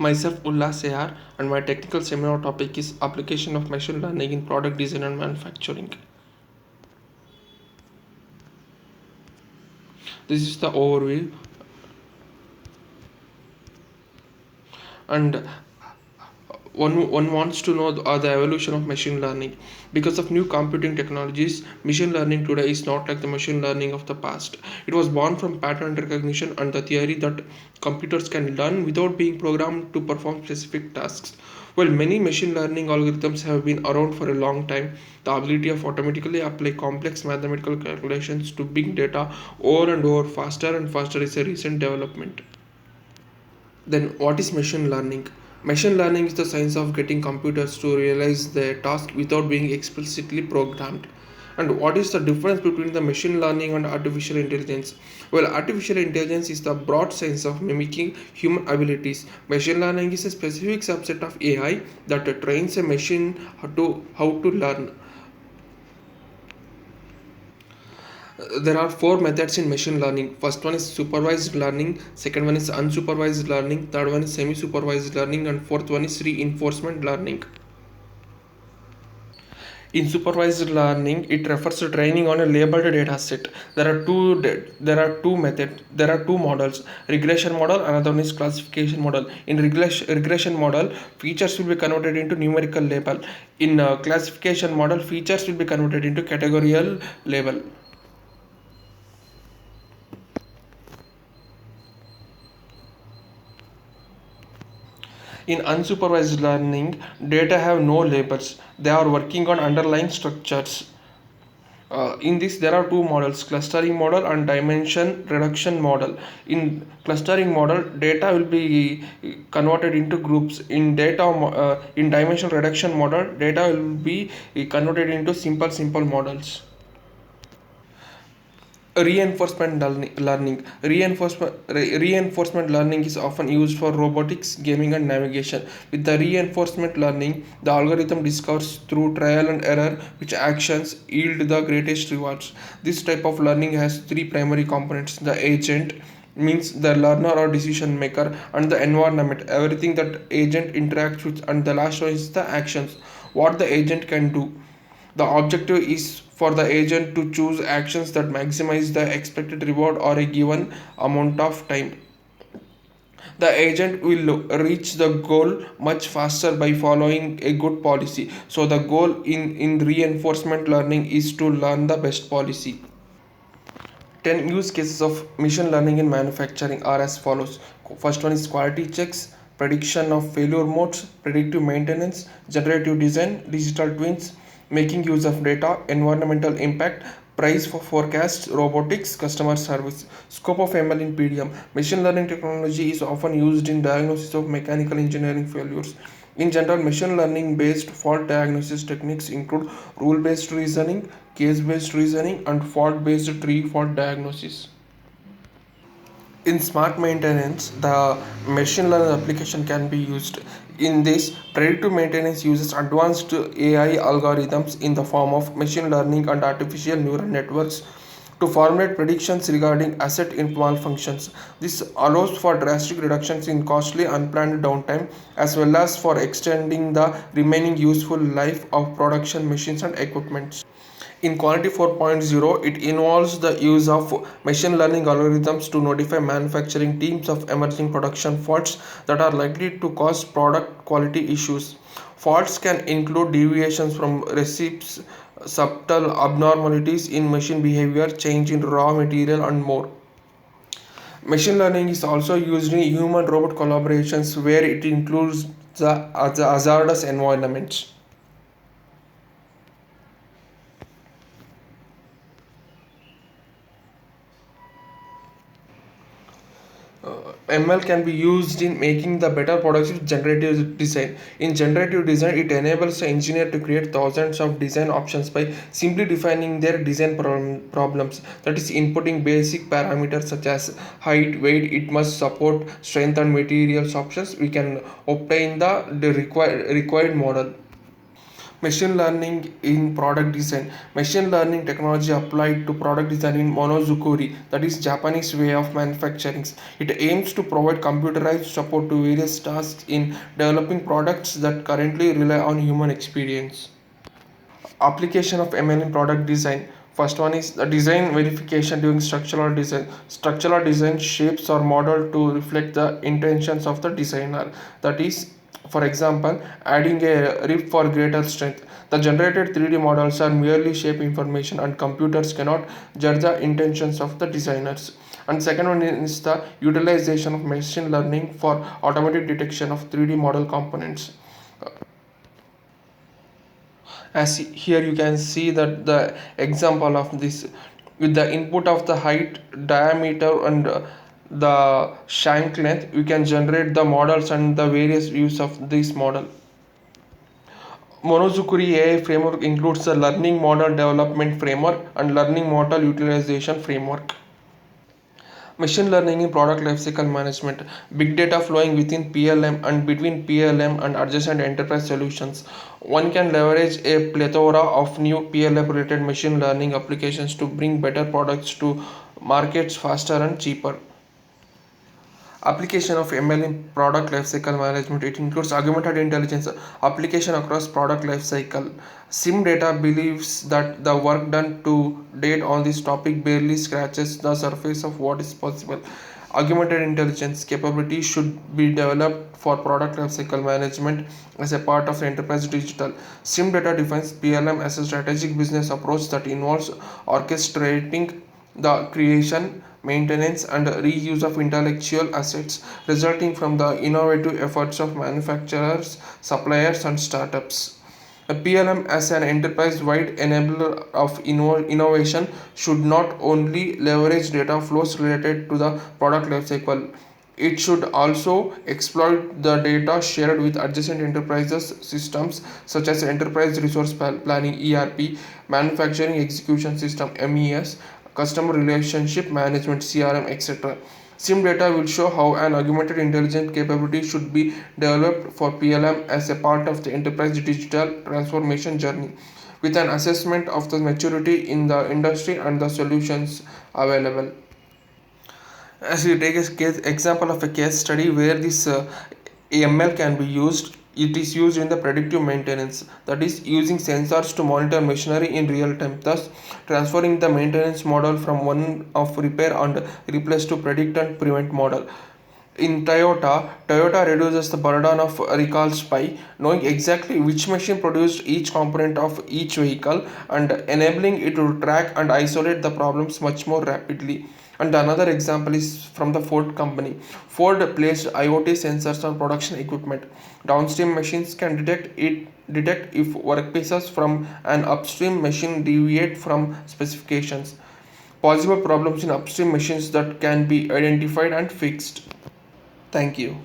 Myself Ullas AR, and my technical seminar topic is application of machine learning in product design and manufacturing. This is the overview, and one wants to know the evolution of machine learning. Because of new computing technologies, machine learning today is not like the machine learning of the past. It was born from pattern recognition and the theory that computers can learn without being programmed to perform specific tasks. While many machine learning algorithms have been around for a long time, the ability of automatically apply complex mathematical calculations to big data over and over faster and faster is a recent development. Then, what is machine learning? Machine learning is the science of getting computers to realize their task without being explicitly programmed. And what is the difference between the machine learning and artificial intelligence? Well, artificial intelligence is the broad science of mimicking human abilities. Machine learning is a specific subset of AI that trains a machine how to learn. There are four methods in machine learning. First one is supervised learning, second one is unsupervised learning, third one is semi supervised learning, and fourth one is reinforcement learning. In supervised learning, it refers to training on a labeled data set. There are two models: regression model, another one is classification model. In regression model, features will be converted into numerical label. In classification model, features will be converted into categorical label. In unsupervised learning, data have no labels. They are working on underlying structures. In this, there are two models: clustering model and dimension reduction model. In clustering model, data will be converted into groups. In dimension reduction model, data will be converted into simple models. Reinforcement learning is often used for robotics, gaming, and navigation. With the reinforcement learning, the algorithm discovers through trial and error which actions yield the greatest rewards. This type of learning has three primary components: the agent, means the learner or decision maker, and the environment, everything that agent interacts with, and the last one is the actions, what the agent can do. The objective is for the agent to choose actions that maximize the expected reward or a given amount of time. The agent will reach the goal much faster by following a good policy. So, the goal in reinforcement learning is to learn the best policy. 10 use cases of machine learning in manufacturing are as follows. First one is quality checks, prediction of failure modes, predictive maintenance, generative design, digital twins, making use of data, environmental impact, price for forecasts, robotics, customer service. Scope of ML in PDM. Machine learning technology is often used in diagnosis of mechanical engineering failures. In general, machine learning based fault diagnosis techniques include rule based reasoning, case based reasoning, and fault based tree fault diagnosis. In smart maintenance, the machine learning application can be used. In this, predictive maintenance uses advanced AI algorithms in the form of machine learning and artificial neural networks to formulate predictions regarding asset malfunctions. This allows for drastic reductions in costly unplanned downtime as well as for extending the remaining useful life of production machines and equipment. In Quality 4.0, it involves the use of machine learning algorithms to notify manufacturing teams of emerging production faults that are likely to cause product quality issues. Faults can include deviations from recipes, subtle abnormalities in machine behavior, change in raw material, and more. Machine learning is also used in human robot collaborations where it includes the hazardous environments. ML can be used in making the better products with generative design. In generative design, it enables the engineer to create thousands of design options by simply defining their design problems. That is, inputting basic parameters such as height, weight, it must support strength and materials options. We can obtain the required model. Machine learning in product design. Machine learning technology applied to product design in Monozukuri, that is Japanese way of manufacturing. It aims to provide computerized support to various tasks in developing products that currently rely on human experience. Application of ML in product design. First one is the design verification during structural design. Structural design shapes are modeled to reflect the intentions of the designer. That is, for example, adding a rib for greater strength. The generated 3D models are merely shape information and computers cannot judge the intentions of the designers. And second one is the utilization of machine learning for automated detection of 3D model components. As here you can see that the example of this, with the input of the height, diameter, and the shank length, you can generate the models and the various views of this model. Monozukuri AI framework includes the learning model development framework and learning model utilization framework. Machine learning in product lifecycle management, big data flowing within PLM and between PLM and adjacent enterprise solutions. One can leverage a plethora of new PLM related machine learning applications to bring better products to markets faster and cheaper. Application of ML in product lifecycle management. It includes augmented intelligence application across product lifecycle. Sim Data believes that the work done to date on this topic barely scratches the surface of what is possible. Augmented intelligence capability should be developed for product lifecycle management as a part of enterprise digital. Sim Data defines PLM as a strategic business approach that involves orchestrating the creation, maintenance, and reuse of intellectual assets resulting from the innovative efforts of manufacturers, suppliers, and startups. A PLM as an enterprise-wide enabler of innovation should not only leverage data flows related to the product lifecycle, it should also exploit the data shared with adjacent enterprises systems such as enterprise resource planning ERP, manufacturing execution system MES, customer relationship management CRM, etc. Sim data will show how an augmented intelligence capability should be developed for PLM as a part of the enterprise digital transformation journey, with an assessment of the maturity in the industry and the solutions available. As you take a case example of a case study where this ML can be used, it is used in the predictive maintenance, that is using sensors to monitor machinery in real time, thus transferring the maintenance model from one of repair and replace to predict and prevent model. In Toyota reduces the burden of recalls by knowing exactly which machine produced each component of each vehicle and enabling it to track and isolate the problems much more rapidly. And another example is from the Ford company. Ford placed IoT sensors on production equipment. Downstream machines can detect if workpieces from an upstream machine deviate from specifications. Possible problems in upstream machines that can be identified and fixed. Thank you.